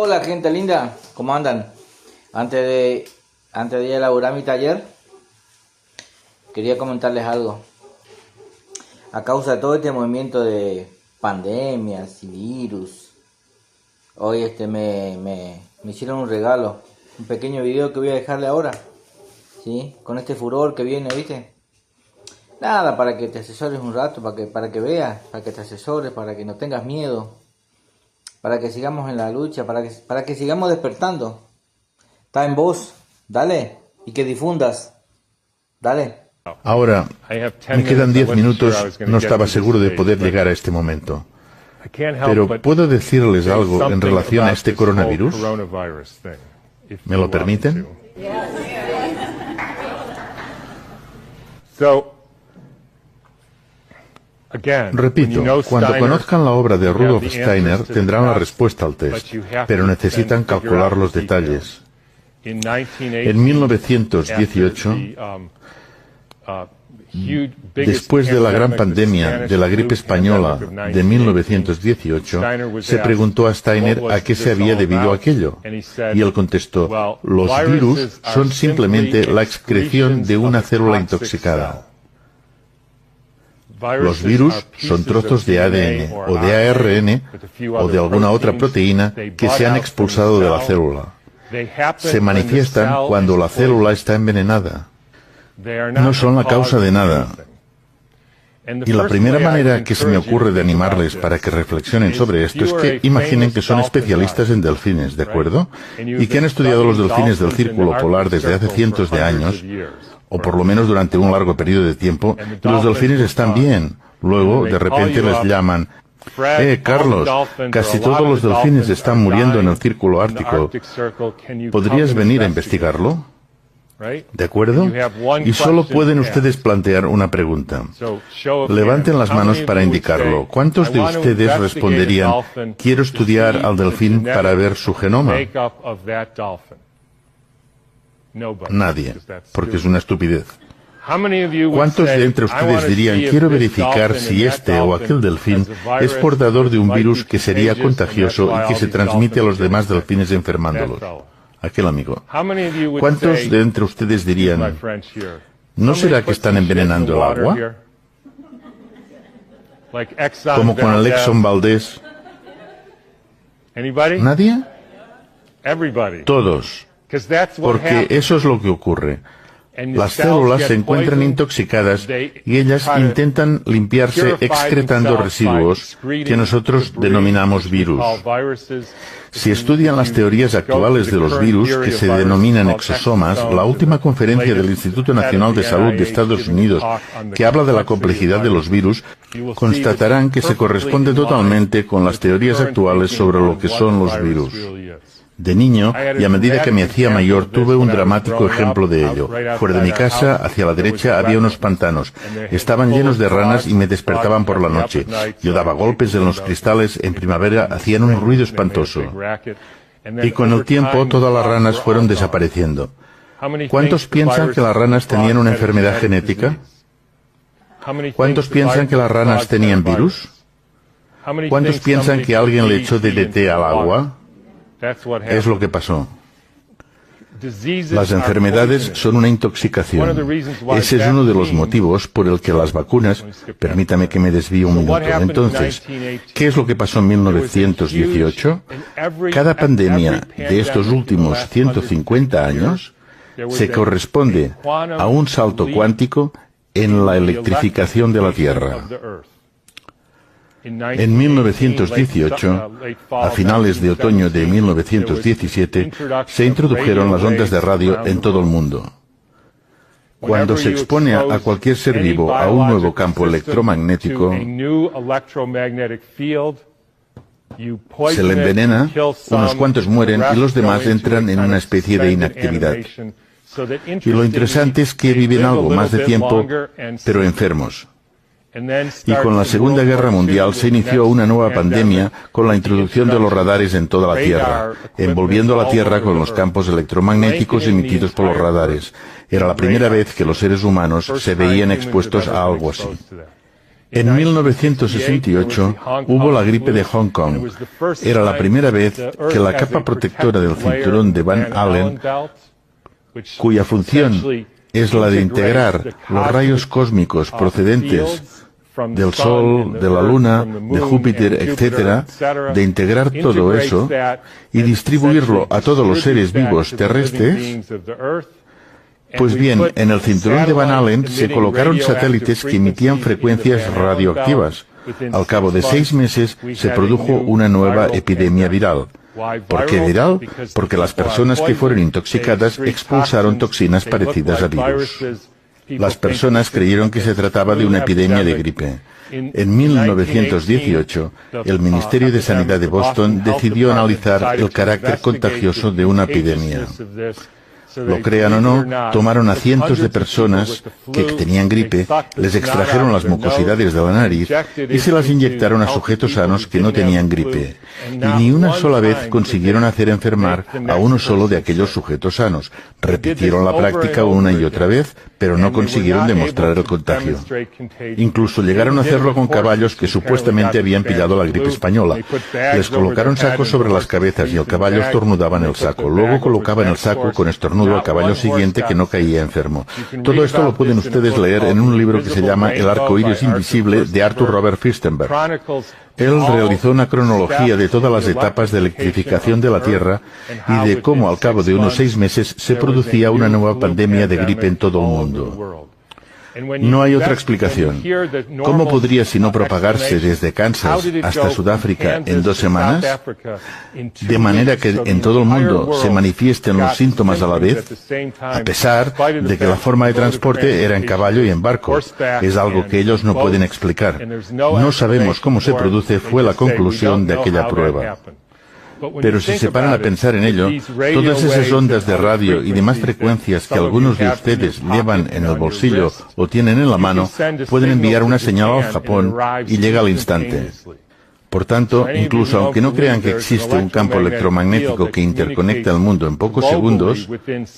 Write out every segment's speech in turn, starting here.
Hola gente linda, ¿cómo andan? Antes de ir a elaborar mi taller, quería comentarles algo. A causa de todo este movimiento de pandemias y virus, hoy me hicieron un regalo, un pequeño video que voy a dejarle ahora, ¿sí? Con este furor que viene, ¿viste? Nada, para que te asesores un rato, para que veas, para que te asesores, para que no tengas miedo, para que sigamos en la lucha, para que sigamos despertando. Está en vos, dale, y que difundas, dale. Ahora, me quedan 10 minutos, no estaba seguro de poder llegar a este momento. Pero ¿puedo decirles algo en relación a este coronavirus? ¿Me lo permiten? Repito, cuando conozcan la obra de Rudolf Steiner tendrán la respuesta al test, pero necesitan calcular los detalles. En 1918, después de la gran pandemia de la gripe española de 1918, se preguntó a Steiner a qué se había debido aquello. Y él contestó, los virus son simplemente la excreción de una célula intoxicada. Los virus son trozos de ADN o de ARN o de alguna otra proteína que se han expulsado de la célula. Se manifiestan cuando la célula está envenenada. No son la causa de nada. Y la primera manera que se me ocurre de animarles para que reflexionen sobre esto es que imaginen que son especialistas en delfines, ¿de acuerdo? Y que han estudiado los delfines del círculo polar desde hace cientos de años, o por lo menos durante un largo periodo de tiempo, y los delfines están bien. Luego, de repente les llaman, Carlos, casi todos los delfines están muriendo en el círculo ártico. ¿Podrías venir a investigarlo? ¿De acuerdo? Y solo pueden ustedes plantear una pregunta. Levanten las manos para indicarlo. ¿Cuántos de ustedes responderían, quiero estudiar al delfín para ver su genoma? Nadie, porque es una estupidez. ¿Cuántos de entre ustedes dirían, quiero verificar si este o aquel delfín es portador de un virus que sería contagioso y que se transmite a los demás delfines enfermándolos? Aquel amigo. ¿Cuántos de entre ustedes dirían, ¿no será que están envenenando el agua? Como con el Exxon Valdez. ¿Nadie? Todos. Porque eso es lo que ocurre. Las células se encuentran intoxicadas y ellas intentan limpiarse excretando residuos que nosotros denominamos virus. Si estudian las teorías actuales de los virus, que se denominan exosomas, la última conferencia del Instituto Nacional de Salud de Estados Unidos, que habla de la complejidad de los virus, constatarán que se corresponde totalmente con las teorías actuales sobre lo que son los virus. De niño, y a medida que me hacía mayor, tuve un dramático ejemplo de ello. Fuera de mi casa, hacia la derecha, había unos pantanos. Estaban llenos de ranas y me despertaban por la noche. Yo daba golpes en los cristales, en primavera hacían un ruido espantoso. Y con el tiempo, todas las ranas fueron desapareciendo. ¿Cuántos piensan que las ranas tenían una enfermedad genética? ¿Cuántos piensan que las ranas tenían virus? ¿Cuántos piensan que alguien le echó DDT al agua? Es lo que pasó. Las enfermedades son una intoxicación. Ese es uno de los motivos por el que las vacunas... Permítame que me desvíe un minuto. Entonces, ¿qué es lo que pasó en 1918? Cada pandemia de estos últimos 150 años se corresponde a un salto cuántico en la electrificación de la Tierra. En 1918, a finales de otoño de 1917, se introdujeron las ondas de radio en todo el mundo. Cuando se expone a cualquier ser vivo a un nuevo campo electromagnético, se le envenena, unos cuantos mueren y los demás entran en una especie de inactividad. Y lo interesante es que viven algo más de tiempo, pero enfermos. Y con la Segunda Guerra Mundial se inició una nueva pandemia con la introducción de los radares en toda la Tierra, envolviendo a la Tierra con los campos electromagnéticos emitidos por los radares. Era la primera vez que los seres humanos se veían expuestos a algo así. En 1968 hubo la gripe de Hong Kong. Era la primera vez que la capa protectora del cinturón de Van Allen, cuya función es la de integrar los rayos cósmicos procedentes del Sol, de la Luna, de Júpiter, etc., de integrar todo eso y distribuirlo a todos los seres vivos terrestres. Pues bien, en el cinturón de Van Allen se colocaron satélites que emitían frecuencias radioactivas. Al cabo de 6 meses se produjo una nueva epidemia viral. ¿Por qué viral? Porque las personas que fueron intoxicadas expulsaron toxinas parecidas a virus. Las personas creyeron que se trataba de una epidemia de gripe. En 1918, el Ministerio de Sanidad de Boston decidió analizar el carácter contagioso de una epidemia. Lo crean o no, tomaron a cientos de personas que tenían gripe, les extrajeron las mucosidades de la nariz y se las inyectaron a sujetos sanos que no tenían gripe. Y ni una sola vez consiguieron hacer enfermar a uno solo de aquellos sujetos sanos. Repitieron la práctica una y otra vez, pero no consiguieron demostrar el contagio. Incluso llegaron a hacerlo con caballos que supuestamente habían pillado la gripe española. Les colocaron sacos sobre las cabezas y el caballo estornudaba en el saco. Luego colocaban el saco con estornudo al caballo siguiente que no caía enfermo. Todo esto lo pueden ustedes leer en un libro que se llama El arco iris invisible de Arthur Robert Firstenberg. Él realizó una cronología de todas las etapas de electrificación de la Tierra y de cómo al cabo de unos 6 meses se producía una nueva pandemia de gripe en todo el mundo. No hay otra explicación. ¿Cómo podría sino propagarse desde Kansas hasta Sudáfrica en 2 semanas? De manera que en todo el mundo se manifiesten los síntomas a la vez, a pesar de que la forma de transporte era en caballo y en barco. Es algo que ellos no pueden explicar. No sabemos cómo se produce, fue la conclusión de aquella prueba. Pero si se paran a pensar en ello, todas esas ondas de radio y demás frecuencias que algunos de ustedes llevan en el bolsillo o tienen en la mano, pueden enviar una señal al Japón y llega al instante. Por tanto, incluso aunque no crean que existe un campo electromagnético que interconecta el mundo en pocos segundos,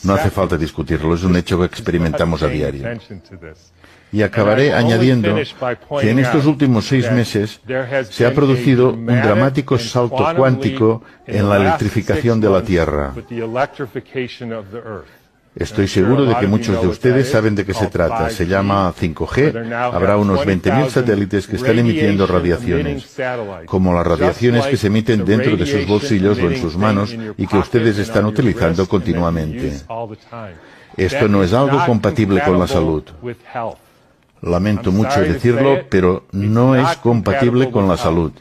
no hace falta discutirlo, es un hecho que experimentamos a diario. Y acabaré añadiendo que en estos últimos 6 meses se ha producido un dramático salto cuántico en la electrificación de la Tierra. Estoy seguro de que muchos de ustedes saben de qué se trata. Se llama 5G. Habrá unos 20.000 satélites que están emitiendo radiaciones, como las radiaciones que se emiten dentro de sus bolsillos o en sus manos y que ustedes están utilizando continuamente. Esto no es algo compatible con la salud. Lamento mucho decirlo, pero no es compatible con la salud.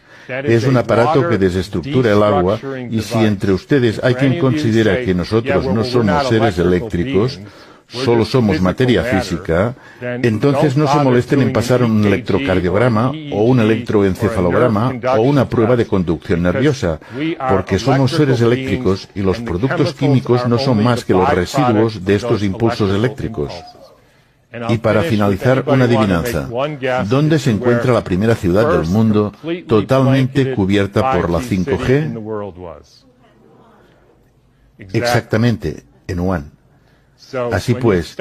Es un aparato que desestructura el agua y si entre ustedes hay quien considera que nosotros no somos seres eléctricos, solo somos materia física, entonces no se molesten en pasar un electrocardiograma o un electroencefalograma o una prueba de conducción nerviosa, porque somos seres eléctricos y los productos químicos no son más que los residuos de estos impulsos eléctricos. Y para finalizar, una adivinanza. ¿Dónde se encuentra la primera ciudad del mundo totalmente cubierta por la 5G? Exactamente, en Wuhan. Así pues,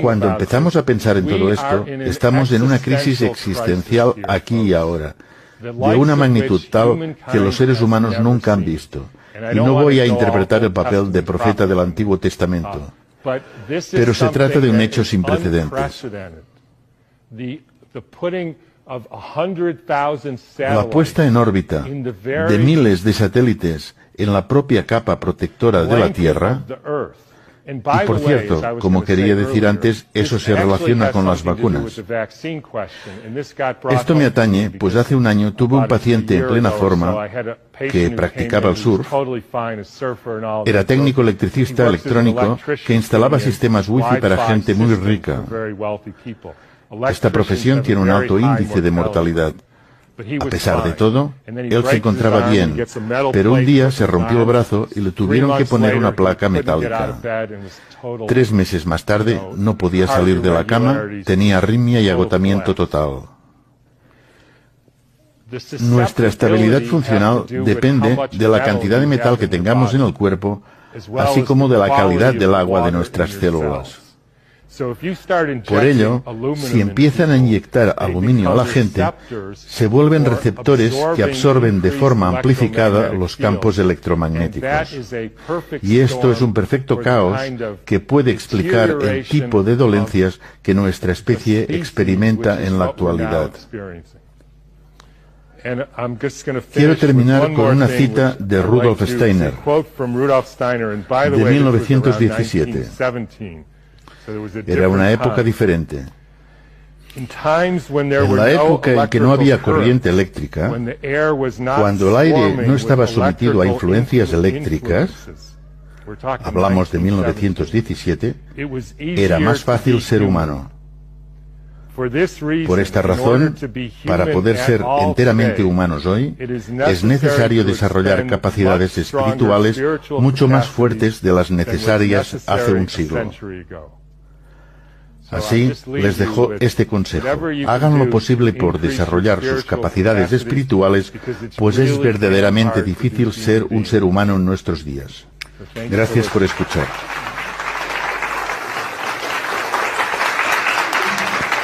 cuando empezamos a pensar en todo esto, estamos en una crisis existencial aquí y ahora, de una magnitud tal que los seres humanos nunca han visto. Y no voy a interpretar el papel de profeta del Antiguo Testamento. Pero se trata de un hecho sin precedentes. La puesta en órbita de miles de satélites en la propia capa protectora de la Tierra. Y por cierto, como quería decir antes, eso se relaciona con las vacunas. Esto me atañe, pues hace un año tuve un paciente en plena forma que practicaba el surf, era técnico electricista electrónico que instalaba sistemas wifi para gente muy rica. Esta profesión tiene un alto índice de mortalidad. A pesar de todo, él se encontraba bien, pero un día se rompió el brazo y le tuvieron que poner una placa metálica. 3 meses más tarde no podía salir de la cama, tenía arritmia y agotamiento total. Nuestra estabilidad funcional depende de la cantidad de metal que tengamos en el cuerpo, así como de la calidad del agua de nuestras células. Por ello, si empiezan a inyectar aluminio a la gente, se vuelven receptores que absorben de forma amplificada los campos electromagnéticos. Y esto es un perfecto caos que puede explicar el tipo de dolencias que nuestra especie experimenta en la actualidad. Quiero terminar con una cita de Rudolf Steiner, de 1917. Era una época diferente. En la época en que no había corriente eléctrica, cuando el aire no estaba sometido a influencias eléctricas, hablamos de 1917, era más fácil ser humano. Por esta razón, para poder ser enteramente humanos hoy, es necesario desarrollar capacidades espirituales mucho más fuertes de las necesarias hace un siglo. Así, les dejo este consejo. Hagan lo posible por desarrollar sus capacidades espirituales, pues es verdaderamente difícil ser un ser humano en nuestros días. Gracias por escuchar.